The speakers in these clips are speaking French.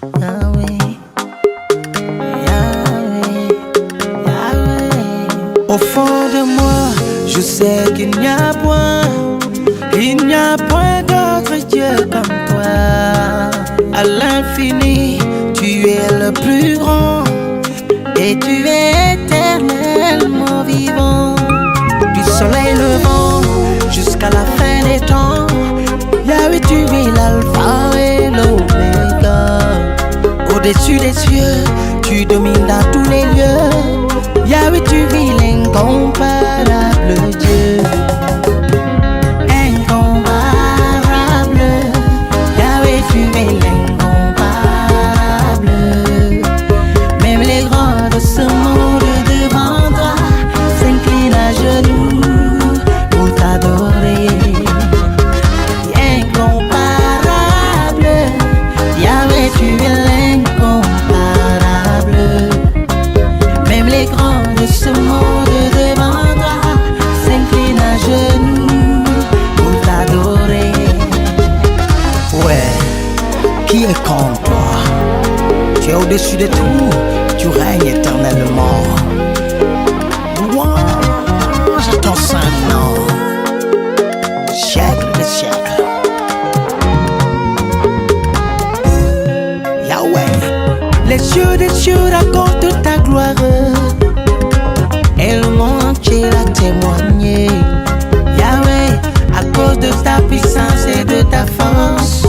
Yahweh, Yahweh, Yahweh. Au fond de moi, je sais qu'il n'y a point d'autre Dieu comme toi. À l'infini, tu es le plus grand et tu es éternellement vivant. Du soleil levant jusqu'à la fin des temps, Yahweh, tu es l'alpha et l'oméga. Au-dessus des cieux, tu domines dans tous les lieux. Yahweh, tu es l'incomparable Dieu. Incomparable, Yahweh, tu es l'incomparable. Même les grands de ce monde devant toi s'inclinent à genoux pour t'adorer. Incomparable, Yahweh, tu es l'incomparable. Même les grands de ce monde devant toi s'inclinent à genoux pour t'adorer. Ouais, qui est comme toi? Tu es au-dessus de tout, tu règnes éternellement. Louange à ton saint nom, siècle des siècles. Yahweh, les cieux des cieux racontent ta gloire et le monde entier l'a témoigné. Yahweh, à cause de ta puissance et de ta force,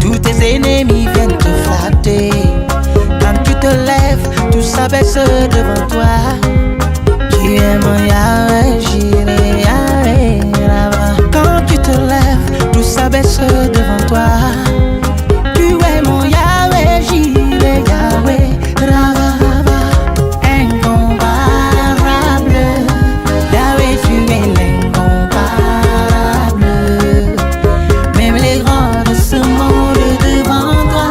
tous tes ennemis viennent te flatter. Quand tu te lèves, tout s'abaisse devant toi. Tu es mon Yahweh, Jireh, Yahweh, Rava. Quand tu te lèves, tout s'abaisse devant toi. Tu es mon Yahweh, Jireh, Yahweh, Rava. Incomparable, Yahweh, tu es l'incomparable. Même les grands de ce monde devant toi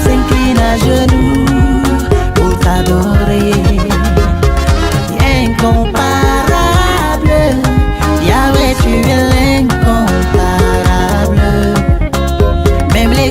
s'inclinent à genoux pour t'adorer. Incomparable, Yahweh, tu es l'incomparable. Même les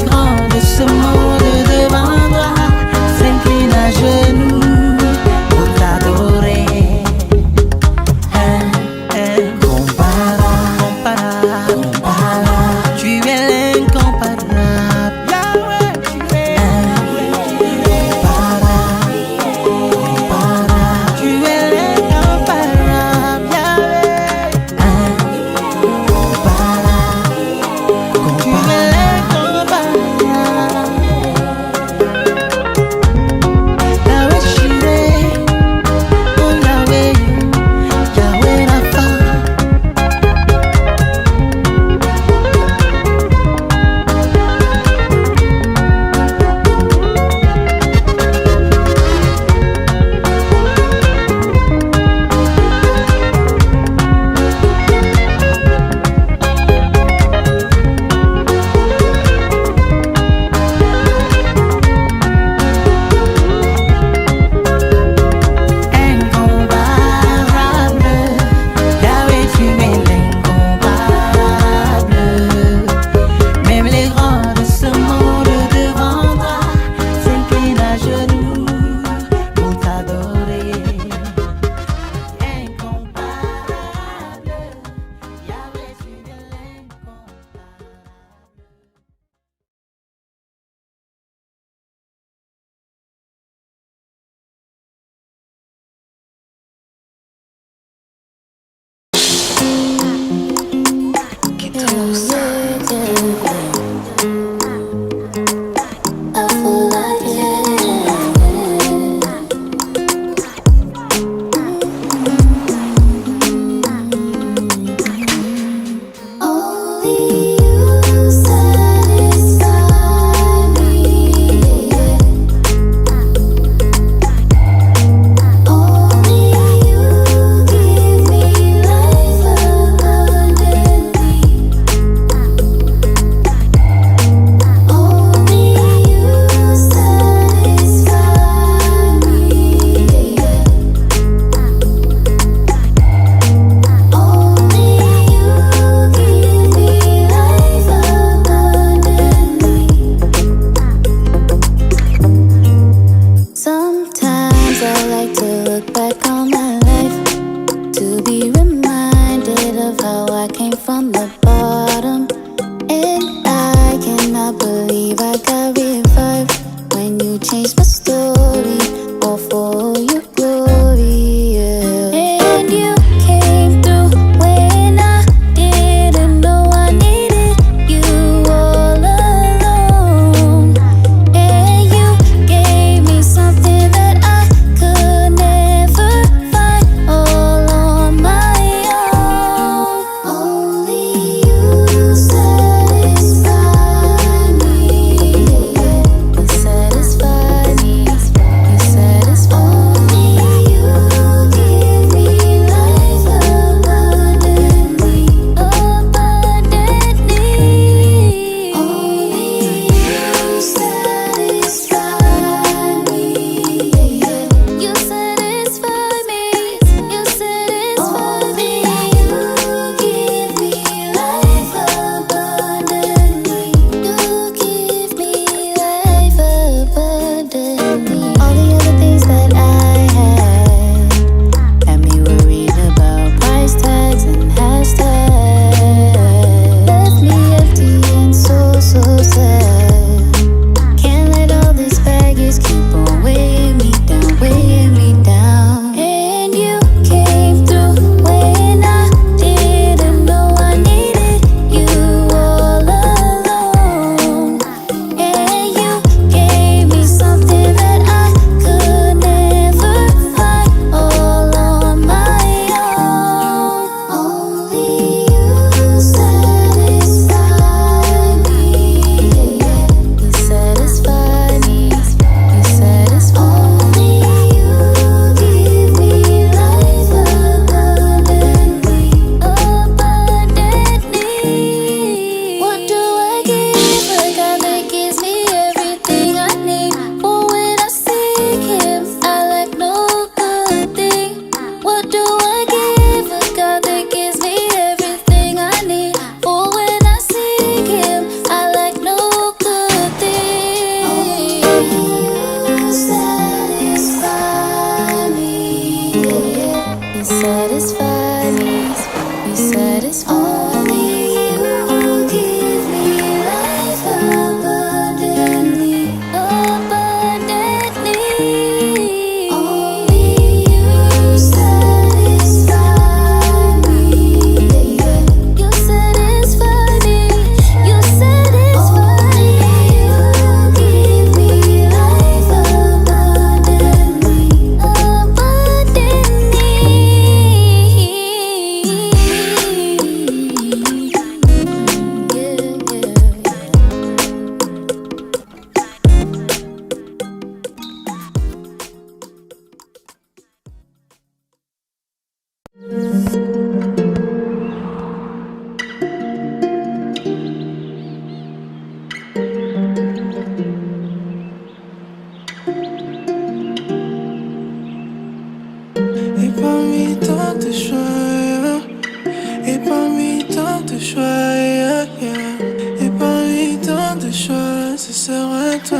ce sera toi.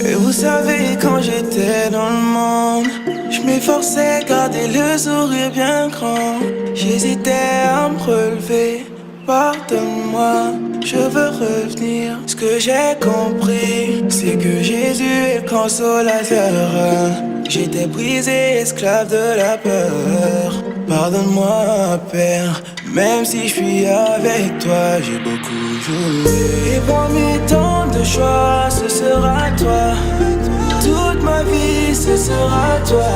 Et vous savez, quand j'étais dans le monde, je m'efforçais à garder le sourire bien grand. J'hésitais à me relever, pardonne-moi, je veux revenir. Ce que j'ai compris, c'est que Jésus est le consolateur. J'étais brisé, esclave de la peur. Pardonne-moi, Père, même si je suis avec toi, j'ai beaucoup joué. Et parmi tant de choix, ce sera toi. Toute ma vie, ce sera toi.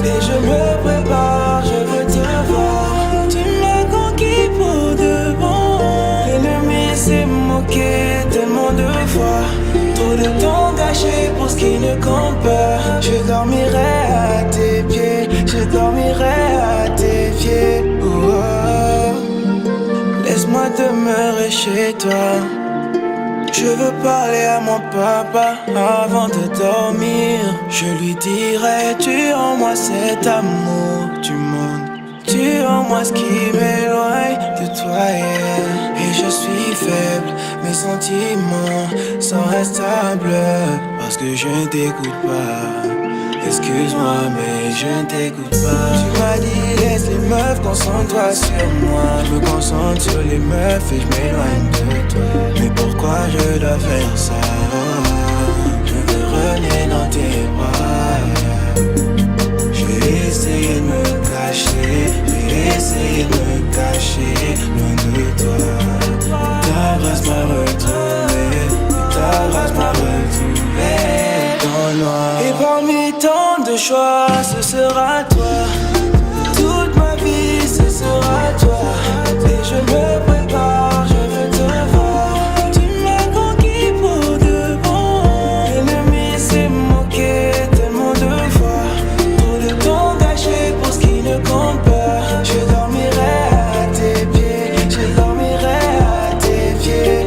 Et je me prépare, je veux te voir. Tu m'as conquis pour de bon. L'ennemi s'est moqué tellement de fois. Trop de temps gâché pour ce qui ne compte pas. Je dormirai à tes pieds, je dormirai à tes pieds. Laisse-moi demeurer chez toi. Je veux parler à mon papa avant de dormir. Je lui dirai, tu en moi cet amour du monde. Tu en moi ce qui m'éloigne de toi, yeah. Et je suis faible, mes sentiments sont instables. Parce que je ne t'écoute pas. Excuse-moi mais je ne t'écoute pas. Tu m'as dit laisse les meufs, concentre-toi sur moi. Je me concentre sur les meufs et je m'éloigne de toi. Mais pourquoi je dois faire ça? Je veux revenir dans tes bras. J'ai essayé de me cacher, j'ai essayé de me cacher loin de toi. Ta grâce m'a retrouvé, ta grâce m'a retrouvé dans le noir. Et parmi tant de choix, ce sera toi. Toute ma vie, ce sera toi. Et je me prépare, je veux te voir. Tu m'as conquis pour de bon. L'ennemi s'est moqué tellement de fois. Trop de temps gâché pour ce qui ne compte pas. Je dormirai à tes pieds, je dormirai à tes pieds.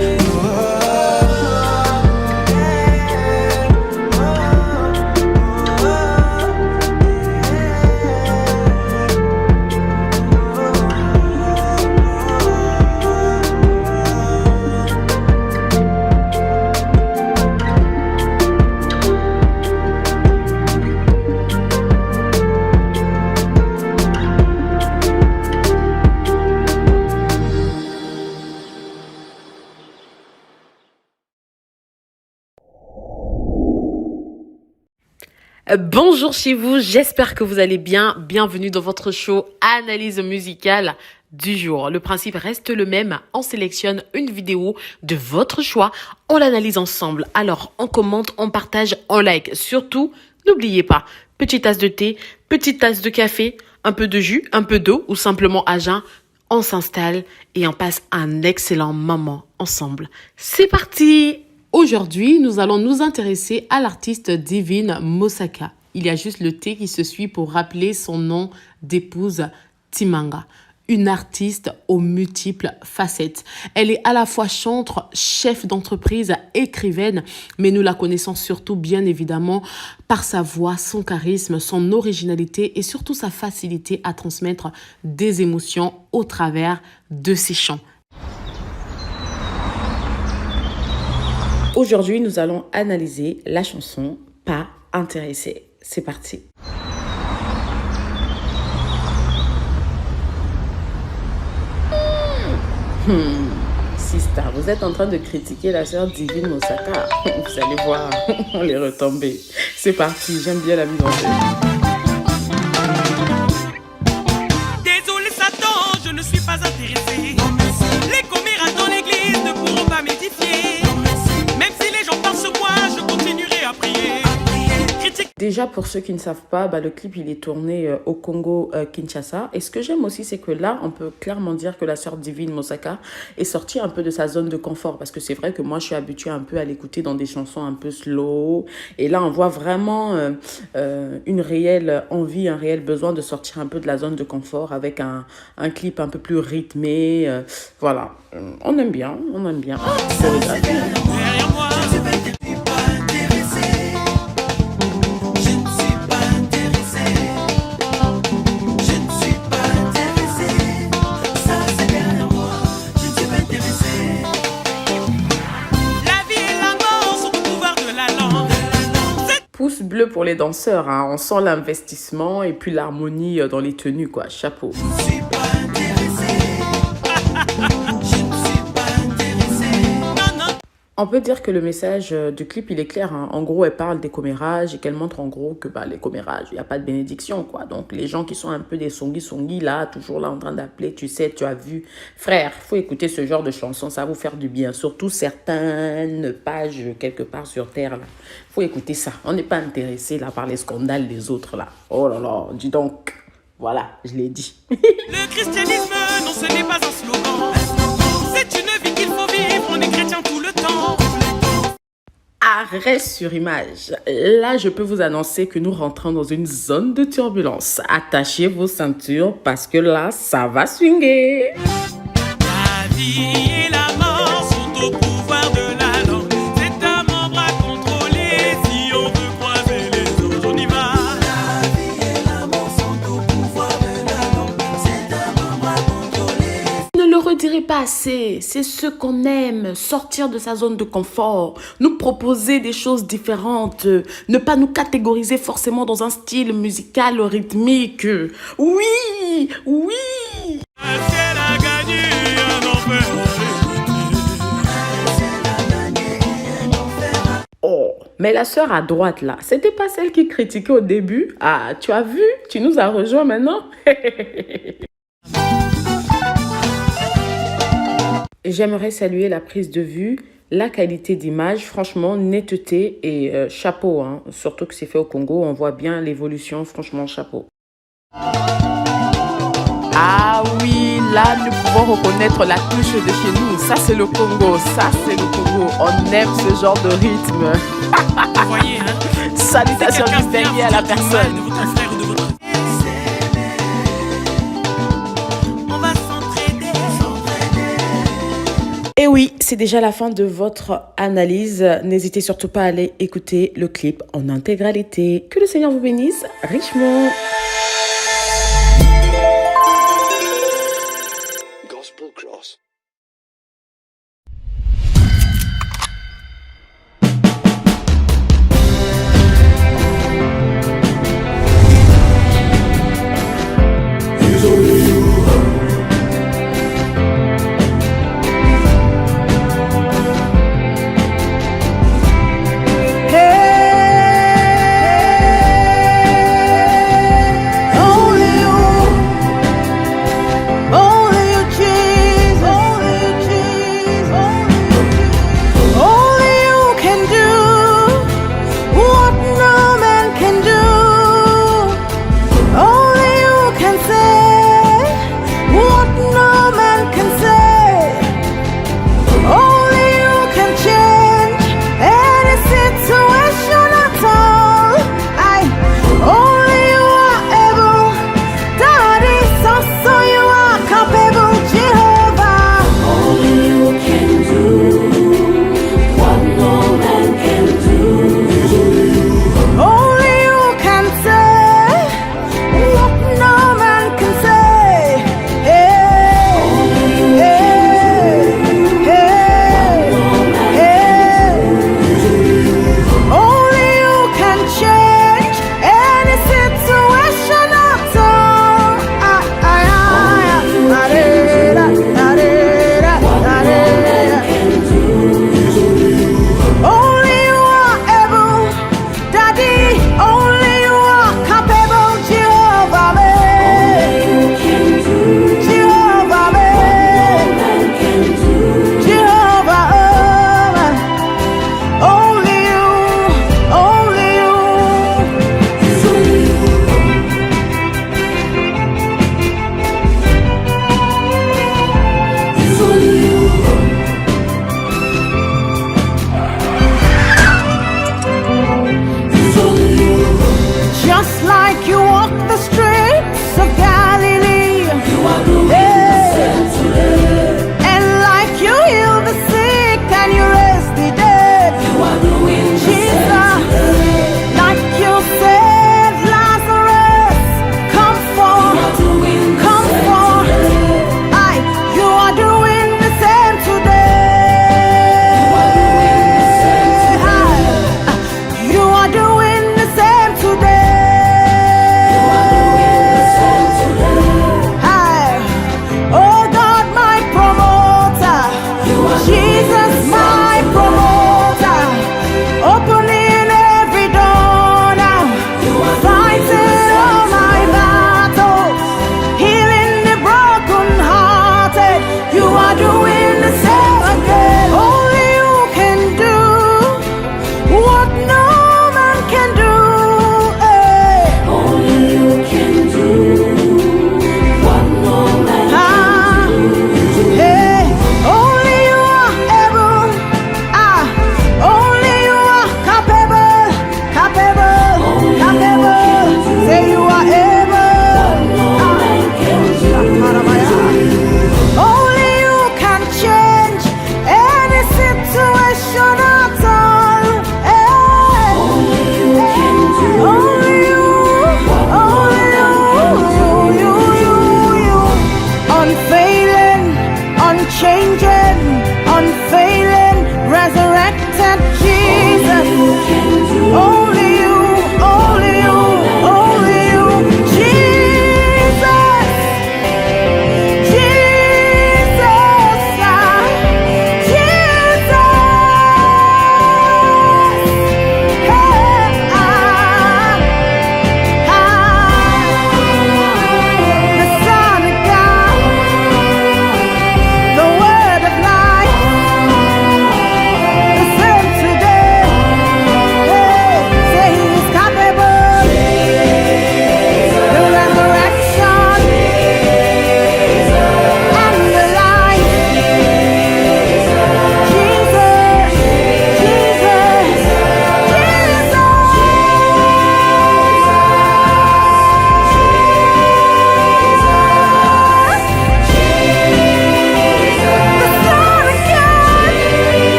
Bonjour chez vous, j'espère que vous allez bien. Bienvenue dans votre show Analyse musicale du jour. Le principe reste le même, on sélectionne une vidéo de votre choix, on l'analyse ensemble. Alors on commente, on partage, on like. Surtout, n'oubliez pas, petite tasse de thé, petite tasse de café, un peu de jus, un peu d'eau ou simplement à jeun. On s'installe et on passe un excellent moment ensemble. C'est parti! Aujourd'hui, nous allons nous intéresser à l'artiste Divine Mosaka. Il y a juste le T qui se suit pour rappeler son nom d'épouse Timanga. Une artiste aux multiples facettes. Elle est à la fois chantre, chef d'entreprise, écrivaine, mais nous la connaissons surtout bien évidemment par sa voix, son charisme, son originalité et surtout sa facilité à transmettre des émotions au travers de ses chants. Aujourd'hui, nous allons analyser la chanson « Pas intéressé ». C'est parti. Sista, vous êtes en train de critiquer la sœur Divine Mosaka. Vous allez voir, on les retombées. C'est parti, j'aime bien la mise en scène. Désolé Satan, je ne suis pas intéressé. Les commérages dans l'église ne pourront pas m'édifier. Même si les gens parlent sur moi, je continuerai à prier. Déjà, pour ceux qui ne savent pas, le clip il est tourné au Congo, Kinshasa. Et ce que j'aime aussi, c'est que là, on peut clairement dire que la sœur Divine Mosaka est sortie un peu de sa zone de confort. Parce que c'est vrai que moi, je suis habituée un peu à l'écouter dans des chansons un peu slow. Et là, on voit vraiment une réelle envie, un réel besoin de sortir un peu de la zone de confort avec un clip un peu plus rythmé. Voilà, on aime bien, on aime bien. Derrière moi, bleu pour les danseurs, hein. On sent l'investissement et puis l'harmonie dans les tenues, quoi. Chapeau. On peut dire que le message du clip, il est clair, hein. En gros, elle parle des commérages et qu'elle montre en gros que les commérages, il n'y a pas de bénédiction, quoi. Donc, les gens qui sont un peu des songi là, toujours là en train d'appeler, tu sais, tu as vu. Frère, il faut écouter ce genre de chansons, ça va vous faire du bien. Surtout certaines pages quelque part sur Terre, là. Il faut écouter ça. On n'est pas intéressé, là, par les scandales des autres, là. Oh là là, dis donc. Voilà, je l'ai dit. Le christianisme, non, ce n'est pas un slogan. C'est une vie qu'il faut vivre, on est chrétien tout le temps. Arrêt sur image. Là, je peux vous annoncer que nous rentrons dans une zone de turbulence. Attachez vos ceintures parce que là, ça va swinguer. La vie et la mort sont au pouvoir de la langue. C'est un membre à contrôler. Si on veut croiser les autres, on y va. La vie et la mort sont au pouvoir de la langue. C'est un membre à contrôler. Ne le redirez pas assez. C'est ce qu'on aime. Sortir de sa zone de confort. Nous proposer des choses différentes. Ne pas nous catégoriser forcément dans un style musical rythmique. Oui, oui. Parce qu'elle a gagné un enfer. Oh, mais la sœur à droite là, c'était pas celle qui critiquait au début? Ah, tu as vu? Tu nous as rejoint maintenant? J'aimerais saluer la prise de vue, la qualité d'image, franchement, netteté et chapeau, hein. Surtout que c'est fait au Congo, on voit bien l'évolution, franchement, chapeau. Ah oui, là, nous pouvons reconnaître la touche de chez nous. Ça, c'est le Congo, ça, c'est le Congo. On aime ce genre de rythme. Vous voyez, hein? Salutations du dernier à la personne. De votre frère ou de votre... On va s'entraider. Et oui, c'est déjà la fin de votre analyse. N'hésitez surtout pas à aller écouter le clip en intégralité. Que le Seigneur vous bénisse richement. Gospel Cross.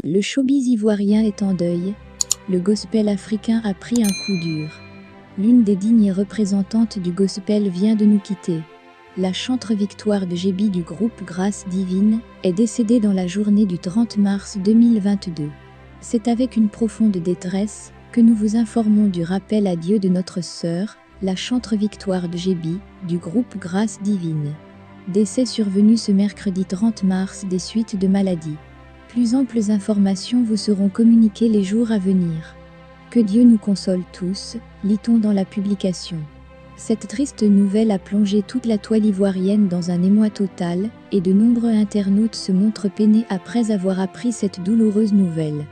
Le showbiz ivoirien est en deuil. Le gospel africain a pris un coup dur. L'une des dignes représentantes du gospel vient de nous quitter. La chanteuse Victoire de Gébi du groupe Grâce Divine est décédée dans la journée du 30 mars 2022. C'est avec une profonde détresse que nous vous informons du rappel à Dieu de notre sœur, la chanteuse Victoire de Gébi du groupe Grâce Divine. Décès survenu ce mercredi 30 mars des suites de maladie. Plus amples informations vous seront communiquées les jours à venir. Que Dieu nous console tous, lit-on dans la publication. Cette triste nouvelle a plongé toute la toile ivoirienne dans un émoi total, et de nombreux internautes se montrent peinés après avoir appris cette douloureuse nouvelle.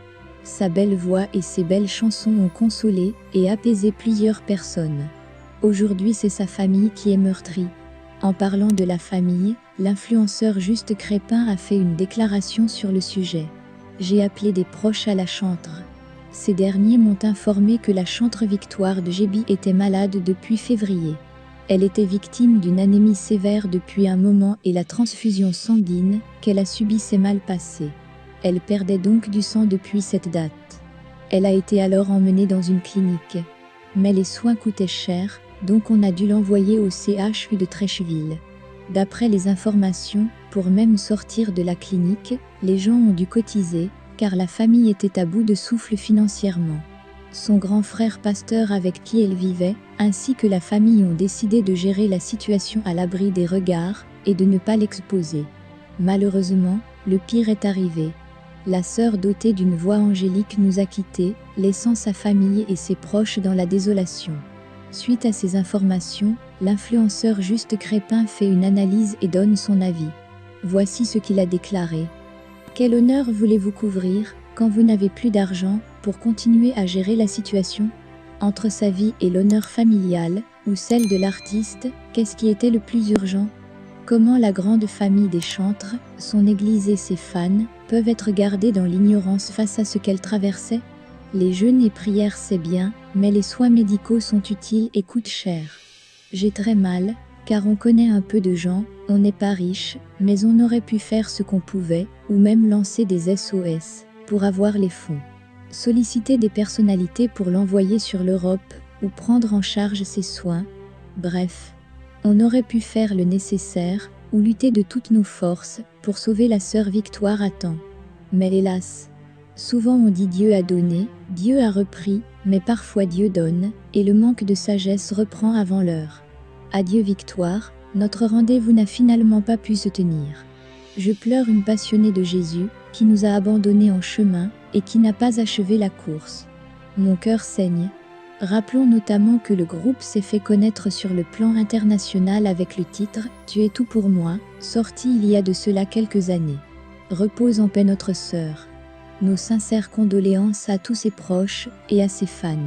Sa belle voix et ses belles chansons ont consolé et apaisé plusieurs personnes. Aujourd'hui, c'est sa famille qui est meurtrie. En parlant de la famille, l'influenceur Juste Crépin a fait une déclaration sur le sujet. J'ai appelé des proches à la chanteuse. Ces derniers m'ont informé que la chanteuse Victoire de Gébi était malade depuis février. Elle était victime d'une anémie sévère depuis un moment et la transfusion sanguine qu'elle a subie s'est mal passée. Elle perdait donc du sang depuis cette date. Elle a été alors emmenée dans une clinique. Mais les soins coûtaient cher, donc on a dû l'envoyer au CHU de Treichville. D'après les informations, pour même sortir de la clinique, les gens ont dû cotiser, car la famille était à bout de souffle financièrement. Son grand frère pasteur avec qui elle vivait, ainsi que la famille ont décidé de gérer la situation à l'abri des regards et de ne pas l'exposer. Malheureusement, le pire est arrivé. La sœur dotée d'une voix angélique nous a quittés, laissant sa famille et ses proches dans la désolation. Suite à ces informations, l'influenceur Juste Crépin fait une analyse et donne son avis. Voici ce qu'il a déclaré. Quel honneur voulez-vous couvrir quand vous n'avez plus d'argent pour continuer à gérer la situation? Entre sa vie et l'honneur familial, ou celle de l'artiste, qu'est-ce qui était le plus urgent? Comment la grande famille des chantres, son église et ses fans, peuvent être gardés dans l'ignorance face à ce qu'elle traversait? Les jeûnes et prières c'est bien, mais les soins médicaux sont utiles et coûtent cher. J'ai très mal, car on connaît un peu de gens, on n'est pas riche, mais on aurait pu faire ce qu'on pouvait, ou même lancer des SOS, pour avoir les fonds. Solliciter des personnalités pour l'envoyer sur l'Europe, ou prendre en charge ses soins. Bref, on aurait pu faire le nécessaire, ou lutter de toutes nos forces, pour sauver la sœur Victoire à temps. Mais hélas, souvent on dit Dieu a donné, Dieu a repris, mais parfois Dieu donne, et le manque de sagesse reprend avant l'heure. Adieu Victoire, notre rendez-vous n'a finalement pas pu se tenir. Je pleure une passionnée de Jésus, qui nous a abandonnés en chemin, et qui n'a pas achevé la course. Mon cœur saigne. Rappelons notamment que le groupe s'est fait connaître sur le plan international avec le titre « Tu es tout pour moi », sorti il y a de cela quelques années. Repose en paix notre sœur. Nos sincères condoléances à tous ses proches et à ses fans.